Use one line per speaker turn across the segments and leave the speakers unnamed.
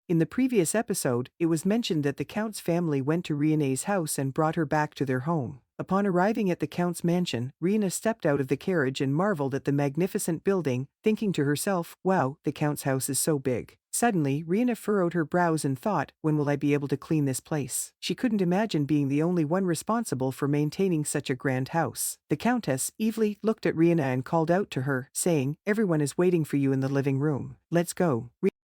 In the previous episode, it was mentioned that the Count's family went to Riene's house and brought her back to their home. Upon arriving at the Count's mansion, Riene stepped out of the carriage and marveled at the magnificent building, thinking to herself, wow, the Count's house is so big. Suddenly, Riene furrowed her brows and thought, when will I be able to clean this place? She couldn't imagine being the only one responsible for maintaining such a grand house. The Countess, Evely, looked at Riene and called out to her, saying, everyone is waiting for you in the living room. Let's go.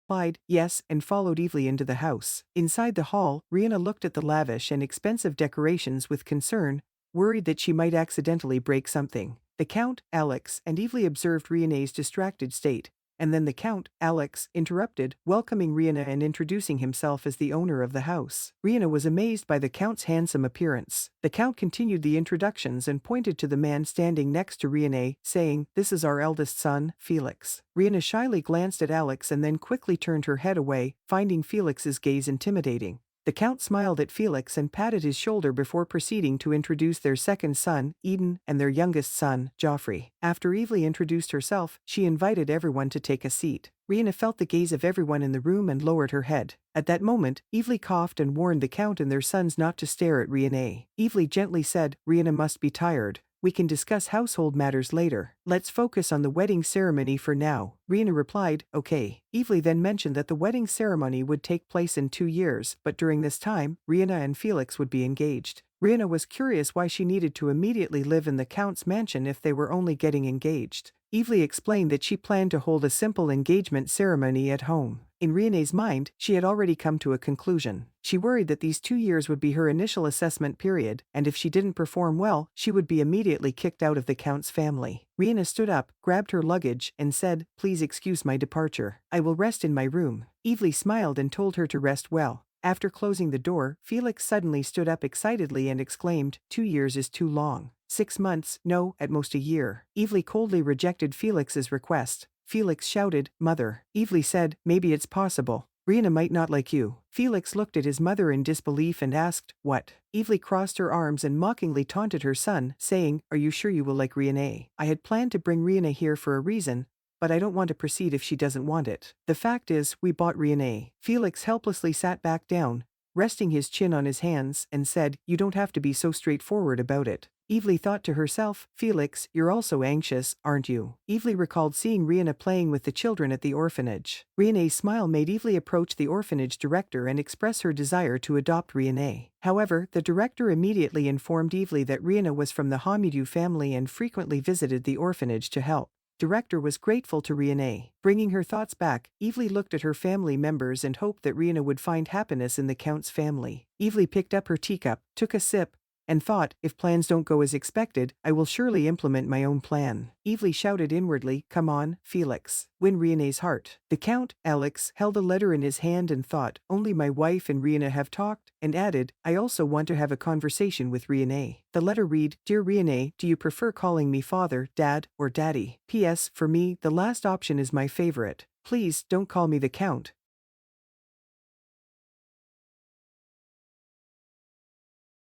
Replied, yes, and followed Evely into the house. Inside the hall, Riene looked at the lavish and expensive decorations with concern, worried that she might accidentally break something. The Count, Alex, and Evely observed Riene's distracted state, and then the Count, Alex, interrupted, welcoming Riene and introducing himself as the owner of the house. Riene was amazed by the Count's handsome appearance. The Count continued the introductions and pointed to the man standing next to Riene, saying, this is our eldest son, Felix. Riene shyly glanced at Alex and then quickly turned her head away, finding Felix's gaze intimidating. The Count smiled at Felix and patted his shoulder before proceeding to introduce their second son, Eden, and their youngest son, Joffrey. After Evely introduced herself, she invited everyone to take a seat. Riene felt the gaze of everyone in the room and lowered her head. At that moment, Evely coughed and warned the Count and their sons not to stare at Riene. Evely gently said, Riene must be tired. We can discuss household matters later. Let's focus on the wedding ceremony for now. Riene replied, okay. Evely then mentioned that the wedding ceremony would take place in 2 years, but during this time, Riene and Felix would be engaged. Riene was curious why she needed to immediately live in the Count's mansion if they were only getting engaged. Evely explained that she planned to hold a simple engagement ceremony at home. In Riene's mind, she had already come to a conclusion. She worried that these 2 years would be her initial assessment period, and if she didn't perform well, she would be immediately kicked out of the Count's family. Riene stood up, grabbed her luggage, and said, please excuse my departure. I will rest in my room. Evely smiled and told her to rest well. After closing the door, Felix suddenly stood up excitedly and exclaimed, 2 years is too long. 6 months, no, at most a year. Evely coldly rejected Felix's request. Felix shouted, Mother. Evely said, maybe it's possible. Riene might not like you. Felix looked at his mother in disbelief and asked, what? Evely crossed her arms and mockingly taunted her son, saying, are you sure you will like Riene? I had planned to bring Riene here for a reason, but I don't want to proceed if she doesn't want it. The fact is, we bought Riene. Felix helplessly sat back down, resting his chin on his hands, and said, you don't have to be so straightforward about it. Evely thought to herself, Felix, you're also anxious, aren't you? Evely recalled seeing Riene playing with the children at the orphanage. Riene's smile made Evely approach the orphanage director and express her desire to adopt Riene. However, the director immediately informed Evely that Riene was from the Hamidou family and frequently visited the orphanage to help. Director was grateful to Riene. Bringing her thoughts back, Evely looked at her family members and hoped that Riene would find happiness in the Count's family. Evely picked up her teacup, took a sip, and thought, if plans don't go as expected, I will surely implement my own plan. Evely shouted inwardly, come on, Felix. Win Riene's heart. The Count, Alex, held a letter in his hand and thought, only my wife and Riene have talked, and added, I also want to have a conversation with Riene. The letter read, Dear Riene, do you prefer calling me father, dad, or daddy? P.S. For me, the last option is my favorite. Please, don't call me the Count.